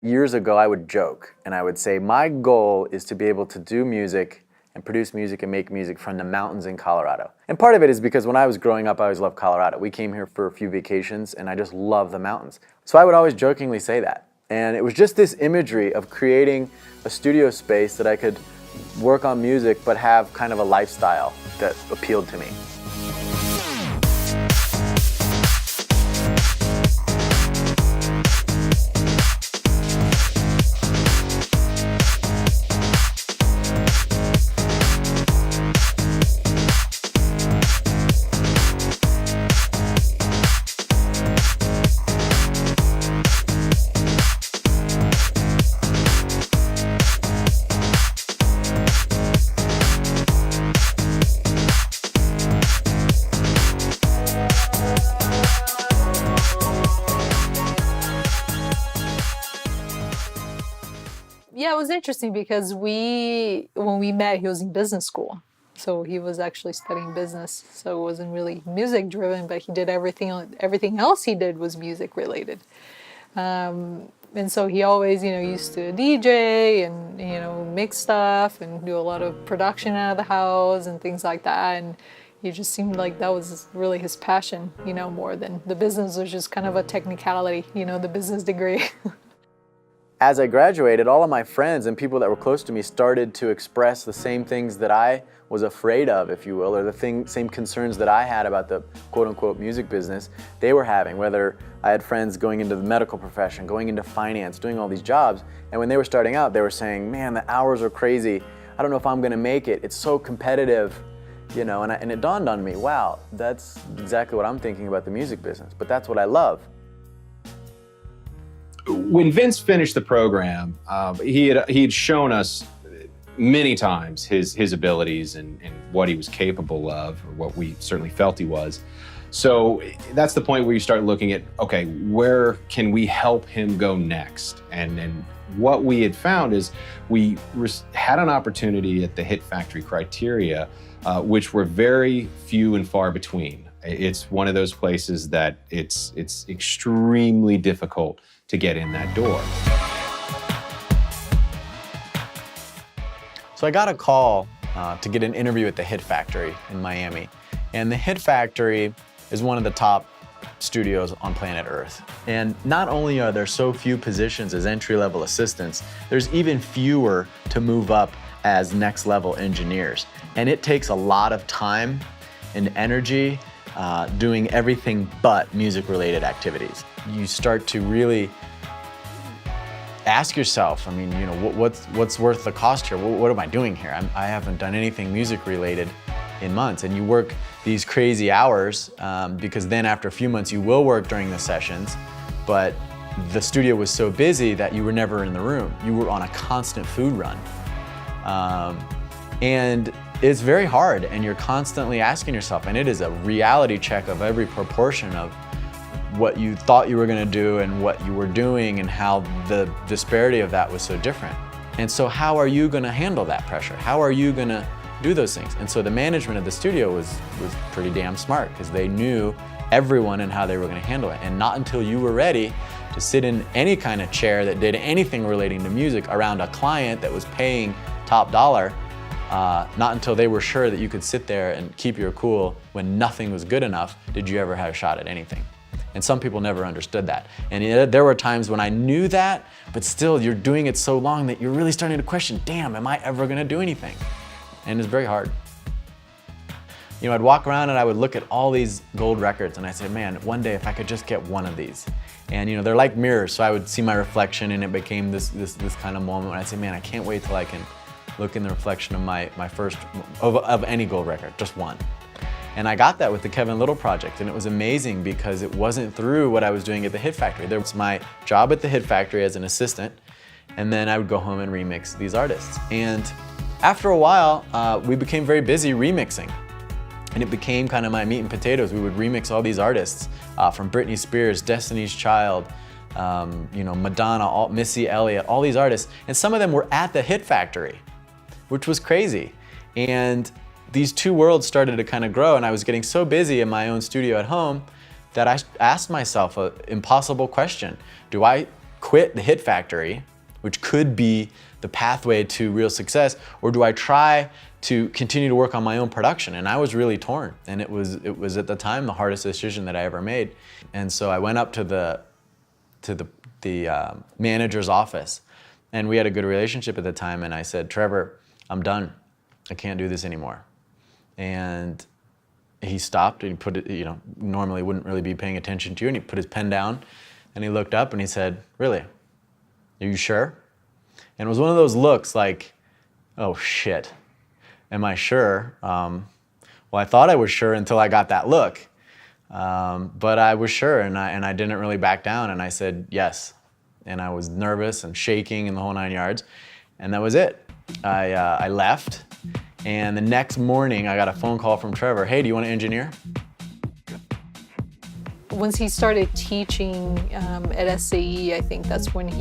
Years ago, I would joke and I would say, my goal is to be able to do music and produce music and make music from the mountains in Colorado. And part of it is because when I was growing up, I always loved Colorado. We came here for a few vacations and I just love the mountains. So I would always jokingly say that. And it was just this imagery of creating a studio space that I could work on music but have kind of a lifestyle that appealed to me. Yeah, it was interesting because when we met, he was in business school. So he was actually studying business. So it wasn't really music driven, but he did everything else he did was music related. And so he always, used to DJ and, mix stuff and do a lot of production out of the house and things like that. And he just seemed like that was really his passion, more than the business was just kind of a technicality, the business degree. As I graduated, all of my friends and people that were close to me started to express the same things that I was afraid of, if you will, or the same concerns that I had about the quote-unquote music business they were having, whether I had friends going into the medical profession, going into finance, doing all these jobs, and when they were starting out, they were saying, man, the hours are crazy, I don't know if I'm gonna make it, it's so competitive, and it dawned on me, wow, that's exactly what I'm thinking about the music business, but that's what I love. When Vince finished the program, he had shown us many times his abilities and what he was capable of, or what we certainly felt he was. So that's the point where you start looking at, okay, where can we help him go next? And what we had found is we had an opportunity at the Hit Factory criteria, which were very few and far between. It's one of those places that it's extremely difficult to get in that door. So I got a call to get an interview at the Hit Factory in Miami. And the Hit Factory is one of the top studios on planet Earth. And not only are there so few positions as entry-level assistants, there's even fewer to move up as next-level engineers. And it takes a lot of time and energy doing everything but music-related activities. You start to really ask yourself, what's worth the cost here? What am I doing here? I haven't done anything music-related in months, and you work these crazy hours because then after a few months you will work during the sessions, but the studio was so busy that you were never in the room. You were on a constant food run. And it's very hard, and you're constantly asking yourself, and it is a reality check of every proportion of what you thought you were going to do and what you were doing and how the disparity of that was so different. And so how are you going to handle that pressure? How are you going to do those things? And so the management of the studio was pretty damn smart because they knew everyone and how they were going to handle it. And not until you were ready to sit in any kind of chair that did anything relating to music around a client that was paying top dollar, not until they were sure that you could sit there and keep your cool when nothing was good enough, did you ever have a shot at anything. And some people never understood that. And there were times when I knew that, but still you're doing it so long that you're really starting to question, damn, am I ever gonna do anything? And it's very hard. I'd walk around and I would look at all these gold records and I said, man, one day if I could just get one of these. And they're like mirrors, so I would see my reflection and it became this kind of moment when I say, man, I can't wait till I can look in the reflection of my first, of any gold record, just one. And I got that with the Kevin Little project, and it was amazing because it wasn't through what I was doing at the Hit Factory. There was my job at the Hit Factory as an assistant, and then I would go home and remix these artists. And after a while, we became very busy remixing, and it became kind of my meat and potatoes. We would remix all these artists, from Britney Spears, Destiny's Child, Madonna, Missy Elliott, all these artists, and some of them were at the Hit Factory, which was crazy. And these two worlds started to kind of grow, and I was getting so busy in my own studio at home that I asked myself an impossible question. Do I quit the hit factory, which could be the pathway to real success, or do I try to continue to work on my own production? And I was really torn, and it was at the time the hardest decision that I ever made. And so I went up to the manager's office, and we had a good relationship at the time, and I said, Trevor, I'm done. I can't do this anymore. And he stopped and he put it, normally wouldn't really be paying attention to you, and he put his pen down and he looked up and he said, really? Are you sure? And it was one of those looks like, oh shit, am I sure? Well, I thought I was sure until I got that look. But I was sure, and I didn't really back down, and I said yes. And I was nervous and shaking and the whole 9 yards, and that was it. I left, and the next morning I got a phone call from Trevor. Hey, do you want to engineer? Once he started teaching at SAE, I think that's when it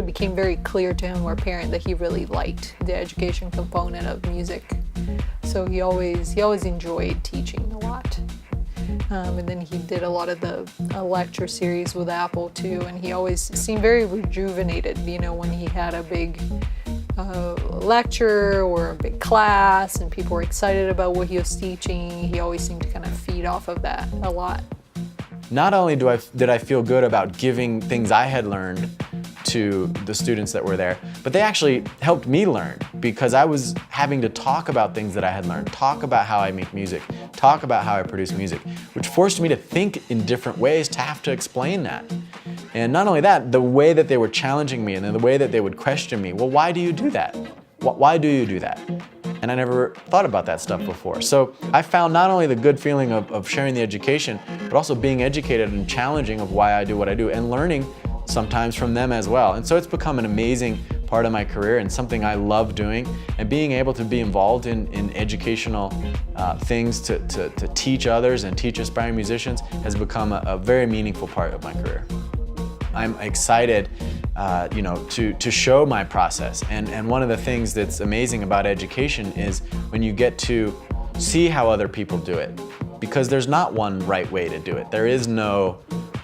became very clear to him, or apparent, that he really liked the education component of music. So he always enjoyed teaching a lot. And then he did a lot of the lecture series with Apple too, and he always seemed very rejuvenated, when he had a big lecture or a big class and people were excited about what he was teaching. He always seemed to kind of feed off of that a lot. Not only did I feel good about giving things I had learned to the students that were there, but they actually helped me learn, because I was having to talk about things that I had learned, talk about how I make music, talk about how I produce music, which forced me to think in different ways to have to explain that. And not only that, the way that they were challenging me and then the way that they would question me, well, why do you do that? Why do you do that? And I never thought about that stuff before. So I found not only the good feeling of sharing the education, but also being educated and challenging of why I do what I do, and learning sometimes from them as well. And so it's become an amazing part of my career and something I love doing, and being able to be involved in educational things to teach others and teach aspiring musicians has become a very meaningful part of my career. I'm excited to show my process. And one of the things that's amazing about education is when you get to see how other people do it, because there's not one right way to do it. There is no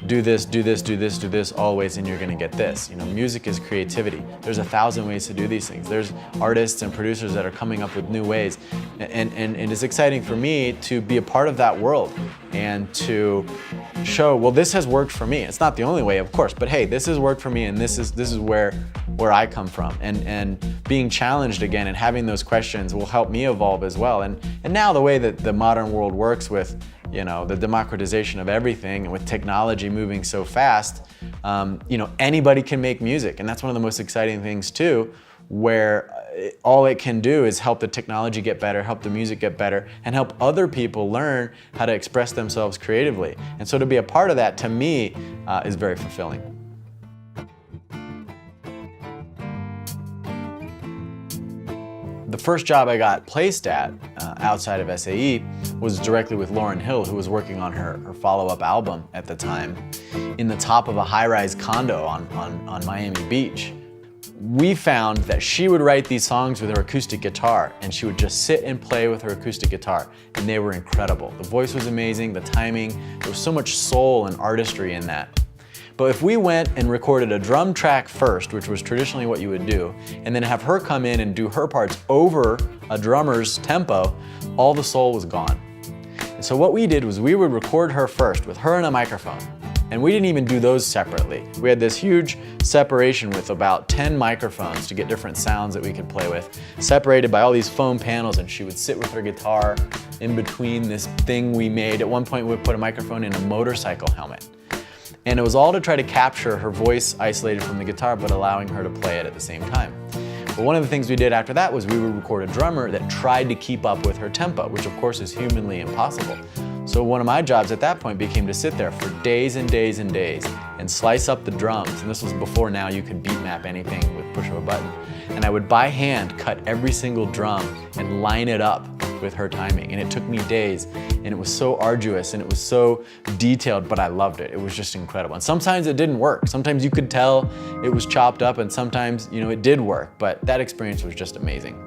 do this, do this, do this, do this always, and you're gonna get this. Music is creativity. There's 1,000 ways to do these things. There's artists and producers that are coming up with new ways. And it's exciting for me to be a part of that world and to show, well, this has worked for me. It's not the only way, of course, but hey, this has worked for me, and this is where I come from. And being challenged again and having those questions will help me evolve as well. And now the way that the modern world works with the democratization of everything, and with technology moving so fast, anybody can make music. And that's one of the most exciting things too, where all it can do is help the technology get better, help the music get better, and help other people learn how to express themselves creatively. And so to be a part of that, to me, is very fulfilling. The first job I got placed at outside of SAE was directly with Lauryn Hill, who was working on her follow-up album at the time, in the top of a high-rise condo on Miami Beach. We found that she would write these songs with her acoustic guitar, and she would just sit and play with her acoustic guitar, and they were incredible. The voice was amazing, the timing, there was so much soul and artistry in that. But if we went and recorded a drum track first, which was traditionally what you would do, and then have her come in and do her parts over a drummer's tempo, all the soul was gone. And so what we did was we would record her first with her and a microphone. And we didn't even do those separately. We had this huge separation with about 10 microphones to get different sounds that we could play with, separated by all these foam panels, and she would sit with her guitar in between this thing we made. At one point we would put a microphone in a motorcycle helmet. And it was all to try to capture her voice isolated from the guitar, but allowing her to play it at the same time. But one of the things we did after that was we would record a drummer that tried to keep up with her tempo, which of course is humanly impossible. So one of my jobs at that point became to sit there for days and days and days and slice up the drums. And this was before now you could beat map anything with push of a button. And I would by hand cut every single drum and line it up with her timing. And it took me days, and it was so arduous and it was so detailed, but I loved it. It was just incredible. And sometimes it didn't work. Sometimes you could tell it was chopped up, and sometimes, it did work, but that experience was just amazing.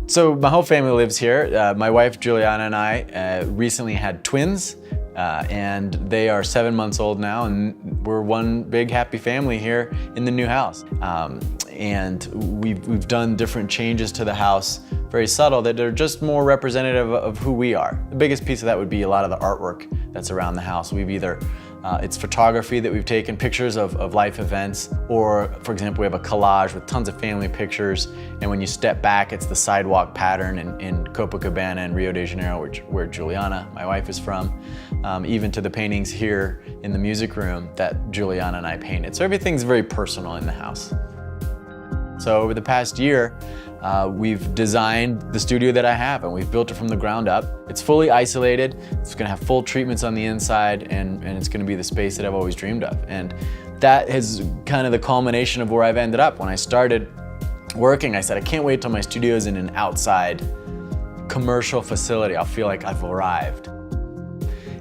So my whole family lives here. My wife Juliana and I recently had twins. And they are 7 months old now, and we're one big happy family here in the new house. And we've done different changes to the house, very subtle, that are just more representative of who we are. The biggest piece of that would be a lot of the artwork that's around the house. We've either it's photography that we've taken pictures of life events, or for example, we have a collage with tons of family pictures, and when you step back, it's the sidewalk pattern in Copacabana and Rio de Janeiro, where Juliana, my wife, is from, even to the paintings here in the music room that Juliana and I painted. So everything's very personal in the house. So over the past year, we've designed the studio that I have, and we've built it from the ground up. It's fully isolated, it's gonna have full treatments on the inside, and it's gonna be the space that I've always dreamed of. And that is kind of the culmination of where I've ended up. When I started working, I said, I can't wait till my studio's in an outside commercial facility. I'll feel like I've arrived.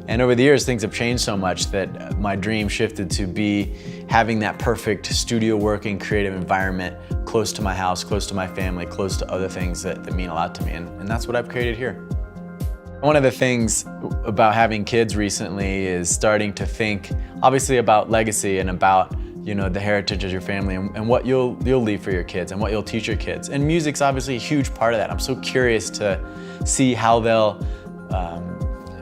And over the years, things have changed so much that my dream shifted to be having that perfect studio working, creative environment close to my house, close to my family, close to other things that mean a lot to me. And that's what I've created here. One of the things about having kids recently is starting to think, obviously, about legacy and about, you know, the heritage of your family and what you'll leave for your kids and what you'll teach your kids. And music's obviously a huge part of that. I'm so curious to see how they'll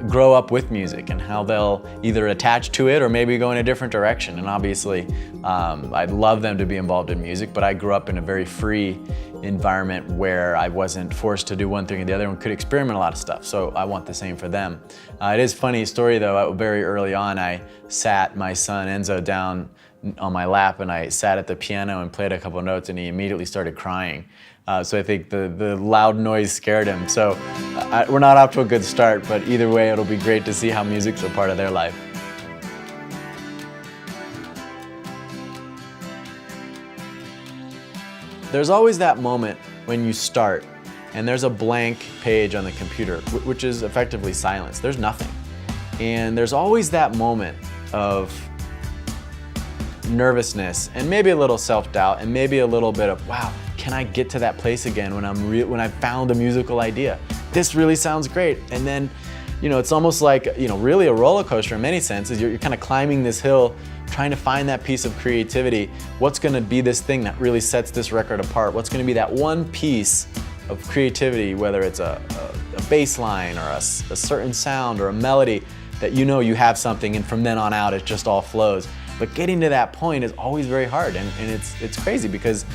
grow up with music and how they'll either attach to it or maybe go in a different direction. And obviously, I'd love them to be involved in music, but I grew up in a very free environment where I wasn't forced to do one thing or the other and could experiment a lot of stuff. So I want the same for them. It is a funny story though, very early on, I sat my son Enzo down on my lap and I sat at the piano and played a couple of notes and he immediately started crying. So I think the loud noise scared him. So we're not off to a good start, but either way, it'll be great to see how music's a part of their life. There's always that moment when you start and there's a blank page on the computer, which is effectively silence. There's nothing. And there's always that moment of nervousness and maybe a little self-doubt and maybe a little bit of, wow, can I get to that place again when I've found a musical idea? This really sounds great. And then, you know, it's almost like, you know, really a roller coaster in many senses. You're kind of climbing this hill, trying to find that piece of creativity. What's gonna be this thing that really sets this record apart? What's gonna be that one piece of creativity, whether it's a bass line or a certain sound or a melody that you know you have something, and from then on out it just all flows. But getting to that point is always very hard, and it's crazy because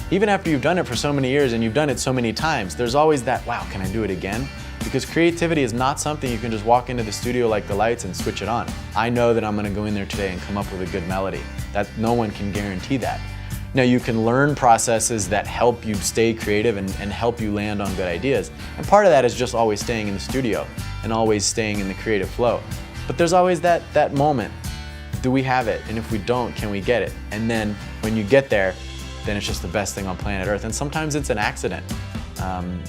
even after you've done it for so many years and you've done it so many times, there's always that, wow, can I do it again? Because creativity is not something you can just walk into the studio like the lights and switch it on. I know that I'm gonna go in there today and come up with a good melody. That no one can guarantee that. Now you can learn processes that help you stay creative and help you land on good ideas. And part of that is just always staying in the studio and always staying in the creative flow. But there's always that moment. Do we have it? And if we don't, can we get it? And then when you get there, then it's just the best thing on planet Earth. And sometimes it's an accident.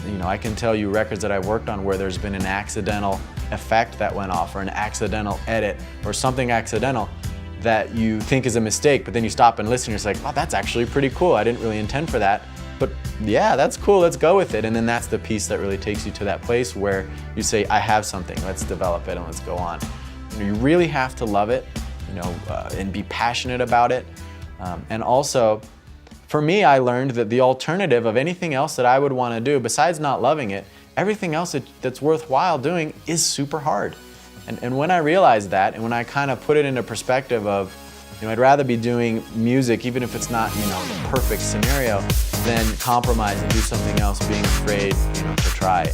You know, I can tell you records that I've worked on where there's been an accidental effect that went off or an accidental edit or something accidental that you think is a mistake, but then you stop and listen, you're just like, wow, that's actually pretty cool. I didn't really intend for that, but yeah, that's cool, let's go with it. And then that's the piece that really takes you to that place where you say, I have something, let's develop it and let's go on. You know, you really have to love it, you know, and be passionate about it. And also, for me, I learned that the alternative of anything else that I would want to do, besides not loving it, everything else that's worthwhile doing is super hard. And when I realized that, and when I kind of put it into perspective of, you know, I'd rather be doing music, even if it's not, you know, the perfect scenario, than compromise and do something else, being afraid, you know, to try.